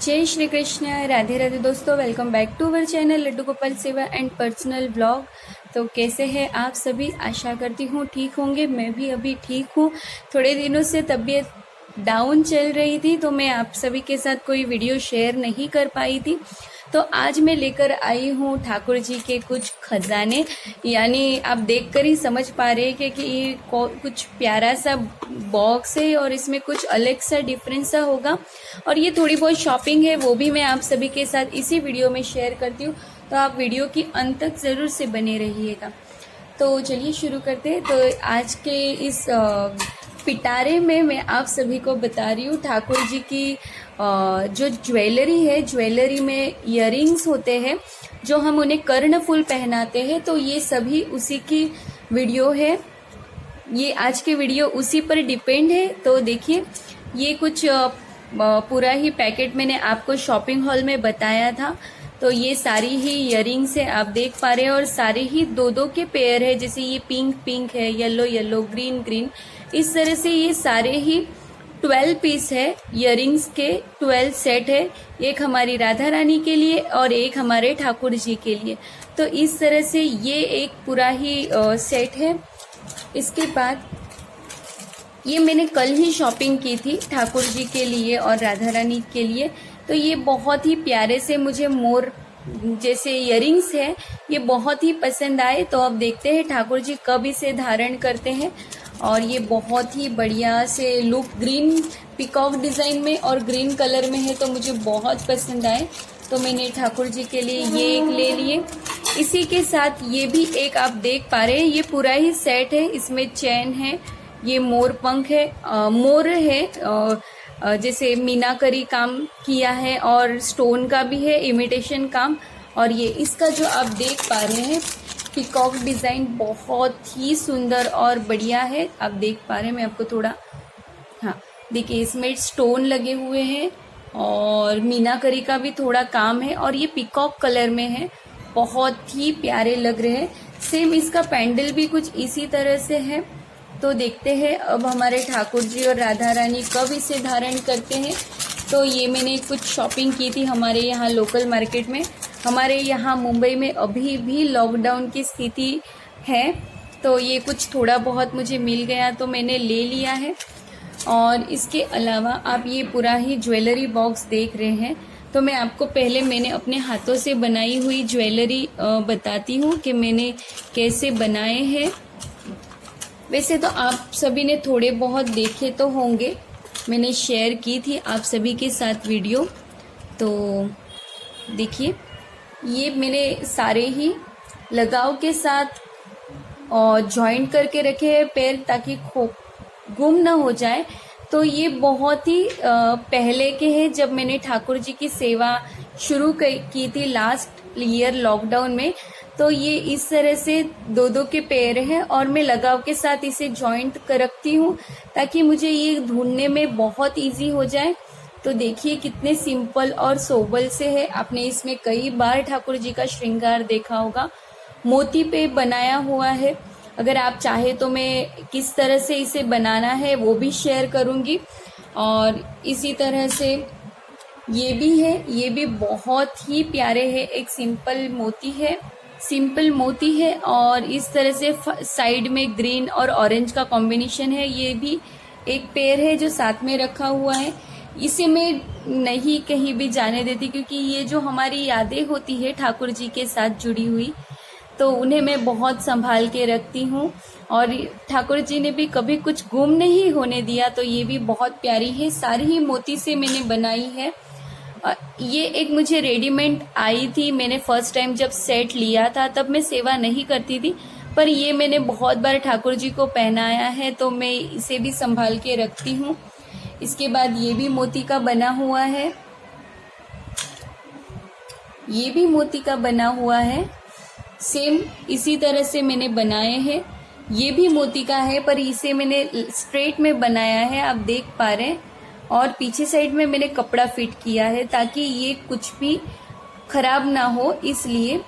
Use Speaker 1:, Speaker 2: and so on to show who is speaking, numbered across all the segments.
Speaker 1: जय श्री कृष्ण, राधे राधे दोस्तों। Welcome back to our channel Laddu Gopal Seva and personal blog. तो कैसे हैं आप सभी? आशा करती हूँ ठीक होंगे। मैं भी अभी ठीक हूँ। थोड़े दिनों से तबीयत डाउन चल रही थी तो मैं आप सभी के साथ कोई वीडियो शेयर नहीं कर पाई थी। तो आज मैं लेकर आई हूँ ठाकुर जी के कुछ खजाने, यानी आप देखकर ही समझ पा रहे हैं कि ये कुछ प्यारा सा बॉक्स है और इसमें कुछ अलग सा डिफरेंस सा होगा। और ये थोड़ी बहुत शॉपिंग है, वो भी मैं आप सभी के साथ इसी वीडियो में शेयर करती हूँ। तो आप वीडियो की अंत तक ज़रूर से बने रहिएगा। तो चलिए शुरू करते हैं। तो आज के इस पिटारे में मैं आप सभी को बता रही हूँ ठाकुर जी की जो ज्वेलरी है। ज्वेलरी में इयररिंग्स होते हैं जो हम उन्हें कर्णफूल पहनाते हैं, तो ये सभी उसी की वीडियो है। ये आज के वीडियो उसी पर डिपेंड है। तो देखिए, ये कुछ पूरा ही पैकेट मैंने आपको शॉपिंग हॉल में बताया था। तो ये सारी ही इयररिंग्स है, आप देख पा रहे हैं, और सारे ही दो दो के पेयर है। जैसे ये पिंक पिंक है, येलो येलो, ग्रीन ग्रीन, इस तरह से ये सारे ही 12 पीस है। इयररिंग्स के 12 सेट है, एक हमारी राधा रानी के लिए और एक हमारे ठाकुर जी के लिए। तो इस तरह से ये एक पूरा ही सेट है। इसके बाद ये मैंने कल ही शॉपिंग की थी ठाकुर जी के लिए और राधा रानी के लिए। तो ये बहुत ही प्यारे से मुझे मोर जैसे इयररिंग्स है, ये बहुत ही पसंद आए। तो अब देखते हैं ठाकुर जी कब इसे धारण करते हैं। और ये बहुत ही बढ़िया से लुक ग्रीन पिकॉक डिज़ाइन में और ग्रीन कलर में है, तो मुझे बहुत पसंद आए। तो मैंने ठाकुर जी के लिए ये एक ले लिए। इसी के साथ ये भी एक आप देख पा रहे हैं, ये पूरा ही सेट है। इसमें चैन है, ये मोर पंख है, मोर है, जैसे मीनाकरी काम किया है और स्टोन का भी है, इमिटेशन काम। और ये इसका जो आप देख पा रहे हैं पिकॉक डिज़ाइन बहुत ही सुंदर और बढ़िया है। आप देख पा रहे हैं, मैं आपको थोड़ा, हाँ देखिए, इसमें स्टोन लगे हुए हैं और मीनाकरी का भी थोड़ा काम है और ये पिकॉक कलर में है, बहुत ही प्यारे लग रहे हैं। सेम इसका पैंडल भी कुछ इसी तरह से है। तो देखते हैं अब हमारे ठाकुर जी और राधा रानी कब इसे धारण करते हैं। तो ये मैंने कुछ शॉपिंग की थी हमारे यहाँ लोकल मार्केट में। हमारे यहाँ मुंबई में अभी भी लॉकडाउन की स्थिति है, तो ये कुछ थोड़ा बहुत मुझे मिल गया तो मैंने ले लिया है। और इसके अलावा आप ये पूरा ही ज्वेलरी बॉक्स देख रहे हैं। तो मैं आपको पहले मैंने अपने हाथों से बनाई हुई ज्वेलरी बताती हूँ कि मैंने कैसे बनाए हैं। वैसे तो आप सभी ने थोड़े बहुत देखे तो होंगे, मैंने शेयर की थी आप सभी के साथ वीडियो। तो देखिए, ये मैंने सारे ही लगाव के साथ और जॉइंट करके रखे हैं पैर, ताकि गुम ना हो जाए। तो ये बहुत ही पहले के हैं, जब मैंने ठाकुर जी की सेवा शुरू की थी लास्ट ईयर लॉकडाउन में। तो ये इस तरह से दो दो के पैर हैं और मैं लगाव के साथ इसे जॉइंट कर रखती हूँ ताकि मुझे ये ढूंढने में बहुत इजी हो जाए। तो देखिए कितने सिंपल और सोबल से है। आपने इसमें कई बार ठाकुर जी का श्रृंगार देखा होगा, मोती पे बनाया हुआ है। अगर आप चाहे तो मैं किस तरह से इसे बनाना है वो भी शेयर करूँगी। और इसी तरह से ये भी है, ये भी बहुत ही प्यारे है। एक सिंपल मोती है और इस तरह से साइड में ग्रीन और ऑरेंज का कॉम्बिनेशन है। ये भी एक पेयर है जो साथ में रखा हुआ है। इसे मैं नहीं कहीं भी जाने देती, क्योंकि ये जो हमारी यादें होती है ठाकुर जी के साथ जुड़ी हुई, तो उन्हें मैं बहुत संभाल के रखती हूँ। और ठाकुर जी ने भी कभी कुछ गुम नहीं होने दिया। तो ये भी बहुत प्यारी है, सारी ही मोती से मैंने बनाई है। ये एक मुझे रेडीमेड आई थी, मैंने फर्स्ट टाइम जब सेट लिया था तब मैं सेवा नहीं करती थी, पर ये मैंने बहुत बार ठाकुर जी को पहनाया है, तो मैं इसे भी संभाल के रखती हूँ। इसके बाद ये भी मोती का बना हुआ है, ये भी मोती का बना हुआ है। सेम इसी तरह से मैंने बनाए हैं। ये भी मोती का है, पर इसे मैंने स्ट्रेट में बनाया है, आप देख पा रहे हैं। और पीछे साइड में मैंने कपड़ा फिट किया है ताकि ये कुछ भी खराब ना हो, इसलिए।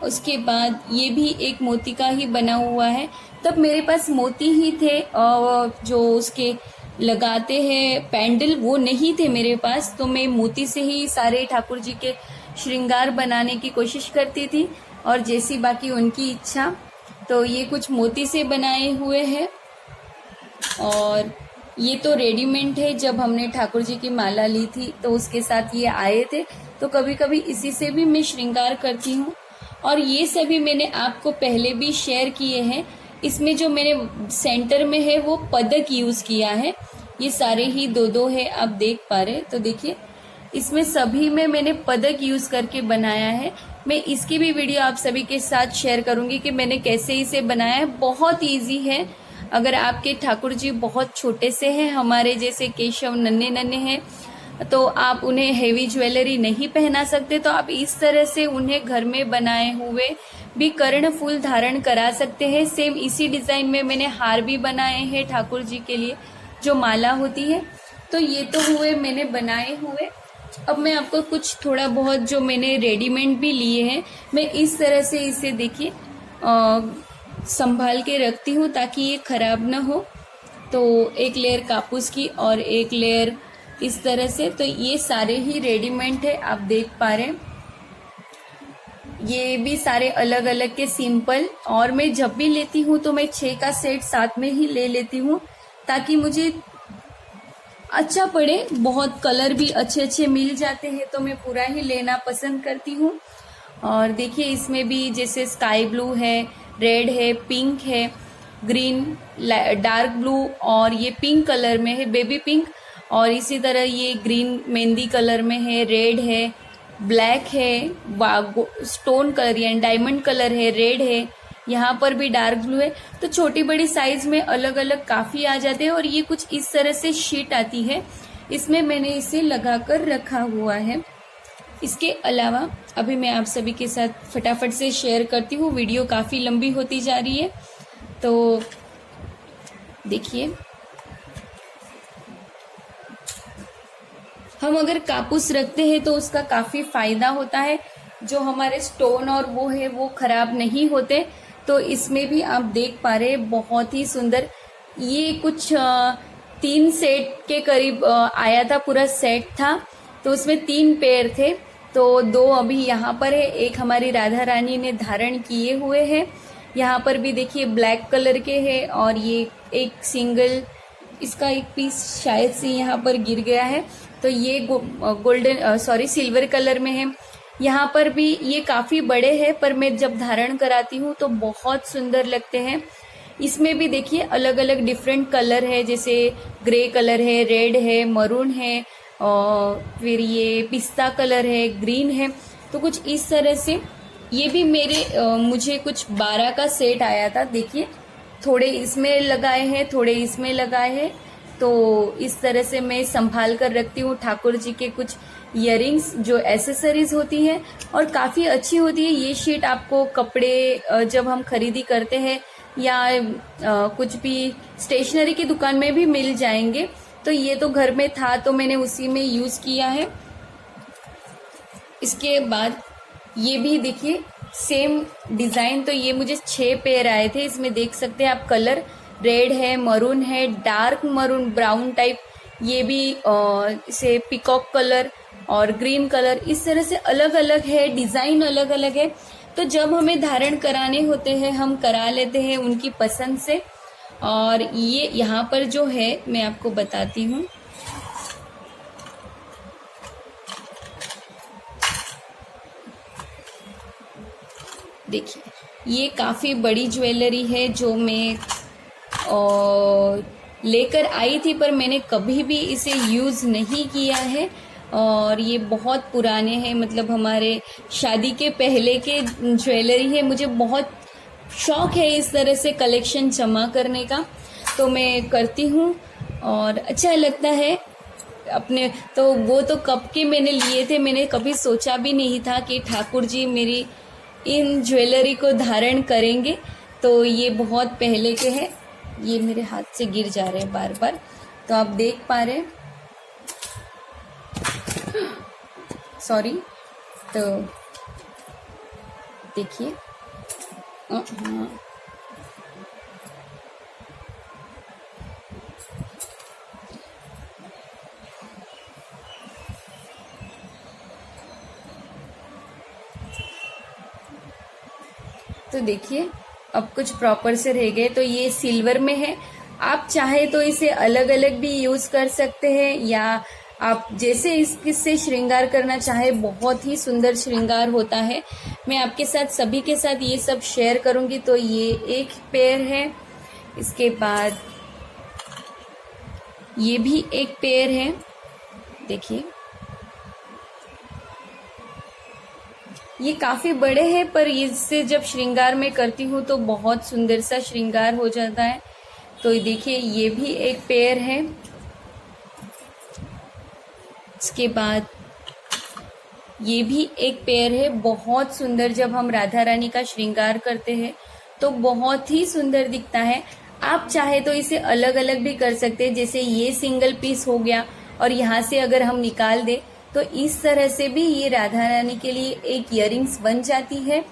Speaker 1: उसके बाद ये भी एक मोती का ही बना हुआ है। तब मेरे पास मोती ही थे, और जो उसके लगाते हैं पैंडल, वो नहीं थे मेरे पास, तो मैं मोती से ही सारे ठाकुर जी के श्रृंगार बनाने की कोशिश करती थी, और जैसी बाकी उनकी इच्छा। तो ये कुछ मोती से बनाए हुए हैं, और ये तो रेडीमेड है। जब हमने ठाकुर जी की माला ली थी तो उसके साथ ये आए थे, तो कभी कभी इसी से भी मैं श्रृंगार करती हूँ। और ये सभी मैंने आपको पहले भी शेयर किए हैं। इसमें जो मैंने सेंटर में है वो पदक यूज किया है, ये सारे ही दो दो है, आप देख पा रहे। तो देखिए इसमें सभी में मैंने पदक यूज करके बनाया है। मैं इसकी भी वीडियो आप सभी के साथ शेयर करूंगी कि मैंने कैसे इसे बनाया है। बहुत इजी है। अगर आपके ठाकुर जी बहुत छोटे से हैं, हमारे जैसे केशव नन्हे नन्हे हैं, तो आप उन्हें हेवी ज्वेलरी नहीं पहना सकते, तो आप इस तरह से उन्हें घर में बनाए हुए भी कर्ण फूल धारण करा सकते हैं। सेम इसी डिजाइन में मैंने हार भी बनाए हैं ठाकुर जी के लिए, जो माला होती है। तो ये तो हुए मैंने बनाए हुए। अब मैं आपको कुछ थोड़ा बहुत जो मैंने रेडीमेड भी लिए हैं, मैं इस तरह से इसे देखिए संभाल के रखती हूँ ताकि ये खराब ना हो। तो एक लेयर कापूस की और एक लेयर इस तरह से, तो ये सारे ही रेडीमेड है, आप देख पा रहे हैं। ये भी सारे अलग अलग के सिंपल, और मैं जब भी लेती हूँ तो मैं 6 का सेट साथ में ही ले लेती हूँ ताकि मुझे अच्छा पड़े। बहुत कलर भी अच्छे अच्छे मिल जाते हैं, तो मैं पूरा ही लेना पसंद करती हूँ। और देखिए इसमें भी जैसे स्काई ब्लू है, रेड है, पिंक है, ग्रीन, डार्क ब्लू, और ये पिंक कलर में है, बेबी पिंक, और इसी तरह ये ग्रीन मेहंदी कलर में है, रेड है, ब्लैक है, स्टोन कलर यानी डायमंड कलर है, रेड है, यहाँ पर भी डार्क ब्लू है। तो छोटी बड़ी साइज में अलग अलग काफी आ जाते हैं। और ये कुछ इस तरह से शीट आती है, इसमें मैंने इसे लगाकर रखा हुआ है। इसके अलावा अभी मैं आप सभी के साथ फटाफट से शेयर करती हूँ, वीडियो काफी लंबी होती जा रही है। तो देखिए हम अगर कापूस रखते हैं तो उसका काफी फायदा होता है, जो हमारे स्टोन और वो है वो खराब नहीं होते। तो इसमें भी आप देख पा रहे हैं बहुत ही सुंदर, ये कुछ 3 सेट के करीब आया था, पूरा सेट था, तो उसमें 3 पेयर थे। तो 2 अभी यहाँ पर है, एक हमारी राधा रानी ने धारण किए हुए हैं। यहाँ पर भी देखिए ब्लैक कलर के हैं, और ये एक सिंगल, इसका एक पीस शायद से यहाँ पर गिर गया है, तो ये गोल्डन सिल्वर कलर में है। यहाँ पर भी ये काफी बड़े हैं, पर मैं जब धारण कराती हूँ तो बहुत सुंदर लगते हैं। इसमें भी देखिए अलग अलग डिफरेंट कलर है, जैसे ग्रे कलर है, रेड है, मरून है, और फिर ये पिस्ता कलर है, ग्रीन है। तो कुछ इस तरह से ये भी मुझे कुछ 12 का सेट आया था। देखिए थोड़े इसमें लगाए हैं, थोड़े इसमें लगाए हैं। तो इस तरह से मैं संभाल कर रखती हूँ ठाकुर जी के कुछ इयररिंग्स, जो एसेसरीज होती हैं और काफ़ी अच्छी होती है। ये शीट आपको कपड़े जब हम खरीदी करते हैं या कुछ भी स्टेशनरी की दुकान में भी मिल जाएंगे। तो ये तो घर में था तो मैंने उसी में यूज़ किया है। इसके बाद ये भी देखिए सेम डिज़ाइन, तो ये मुझे 6 पेयर आए थे। इसमें देख सकते हैं आप कलर, रेड है, मरून है, डार्क मरून ब्राउन टाइप, ये भी इसे पिकॉक कलर और ग्रीन कलर, इस तरह से अलग अलग है, डिज़ाइन अलग अलग है। तो जब हमें धारण कराने होते हैं हम करा लेते हैं उनकी पसंद से। और ये यहाँ पर जो है मैं आपको बताती हूँ, देखिए ये काफ़ी बड़ी ज्वेलरी है जो मैं लेकर आई थी, पर मैंने कभी भी इसे यूज़ नहीं किया है। और ये बहुत पुराने हैं, मतलब हमारे शादी के पहले के ज्वेलरी है। मुझे बहुत शौक है इस तरह से कलेक्शन जमा करने का, तो मैं करती हूँ और अच्छा लगता है अपने। तो वो तो कब के मैंने लिए थे, मैंने कभी सोचा भी नहीं था कि ठाकुर जी मेरी इन ज्वेलरी को धारण करेंगे। तो ये बहुत पहले के हैं, ये मेरे हाथ से गिर जा रहे हैं बार बार, तो आप देख पा रहे हैं, सॉरी। तो देखिए तो देखिए अब कुछ प्रॉपर से रह गए। तो ये सिल्वर में है, आप चाहे तो इसे अलग अलग भी यूज कर सकते हैं, या आप जैसे इससे श्रृंगार करना चाहे, बहुत ही सुंदर श्रृंगार होता है। मैं आपके साथ सभी के साथ ये सब शेयर करूंगी। तो ये एक पेयर है, इसके बाद ये भी एक पेयर है। देखिए ये काफी बड़े हैं, पर इससे जब श्रृंगार में करती हूँ तो बहुत सुंदर सा श्रृंगार हो जाता है। तो देखिए ये भी एक पेयर है। इसके बाद ये भी एक पेयर है, बहुत सुंदर। जब हम राधा रानी का श्रृंगार करते हैं तो बहुत ही सुंदर दिखता है। आप चाहे तो इसे अलग अलग भी कर सकते हैं, जैसे ये सिंगल पीस हो गया और यहाँ से अगर हम निकाल दें तो इस तरह से भी ये राधा रानी के लिए एक इयररिंग्स बन जाती है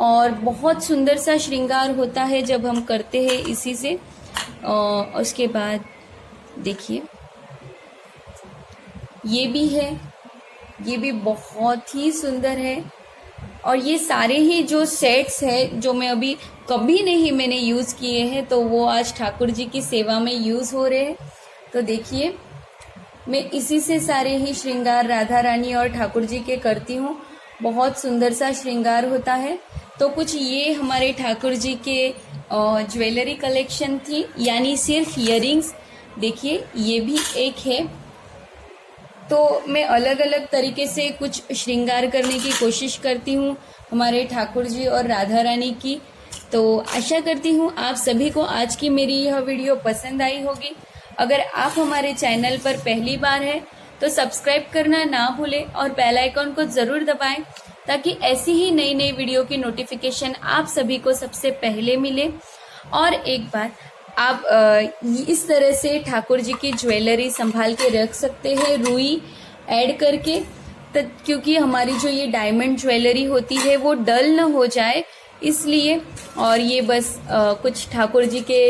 Speaker 1: और बहुत सुंदर सा श्रृंगार होता है जब हम करते हैं इसी से। उसके बाद देखिए ये भी है, ये भी बहुत ही सुंदर है। और ये सारे ही जो सेट्स है जो मैं अभी कभी नहीं मैंने यूज़ किए हैं, तो वो आज ठाकुर जी की सेवा में यूज़ हो रहे हैं। तो देखिए मैं इसी से सारे ही श्रृंगार राधा रानी और ठाकुर जी के करती हूँ। बहुत सुंदर सा श्रृंगार होता है। तो कुछ ये हमारे ठाकुर जी के ज्वेलरी कलेक्शन थी, यानी सिर्फ इयररिंग्स। देखिए ये भी एक है। तो मैं अलग अलग तरीके से कुछ श्रृंगार करने की कोशिश करती हूँ हमारे ठाकुर जी और राधा रानी की। तो आशा करती हूँ आप सभी को आज की मेरी यह वीडियो पसंद आई होगी। अगर आप हमारे चैनल पर पहली बार हैं तो सब्सक्राइब करना ना भूलें और बेल आइकॉन को ज़रूर दबाएं, ताकि ऐसी ही नई नई वीडियो की नोटिफिकेशन आप सभी को सबसे पहले मिले। और एक बार आप इस तरह से ठाकुर जी की ज्वेलरी संभाल के रख सकते हैं रुई ऐड करके, क्योंकि हमारी जो ये डायमंड ज्वेलरी होती है वो डल न हो जाए इसलिए। और ये बस कुछ ठाकुर जी के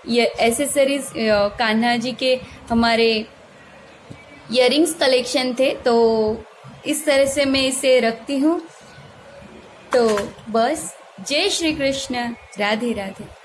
Speaker 1: ये एसेसरीज, कान्हा जी के हमारे इयररिंग्स कलेक्शन थे, तो इस तरह से मैं इसे रखती हूँ। तो बस जय श्री कृष्ण, राधे राधे।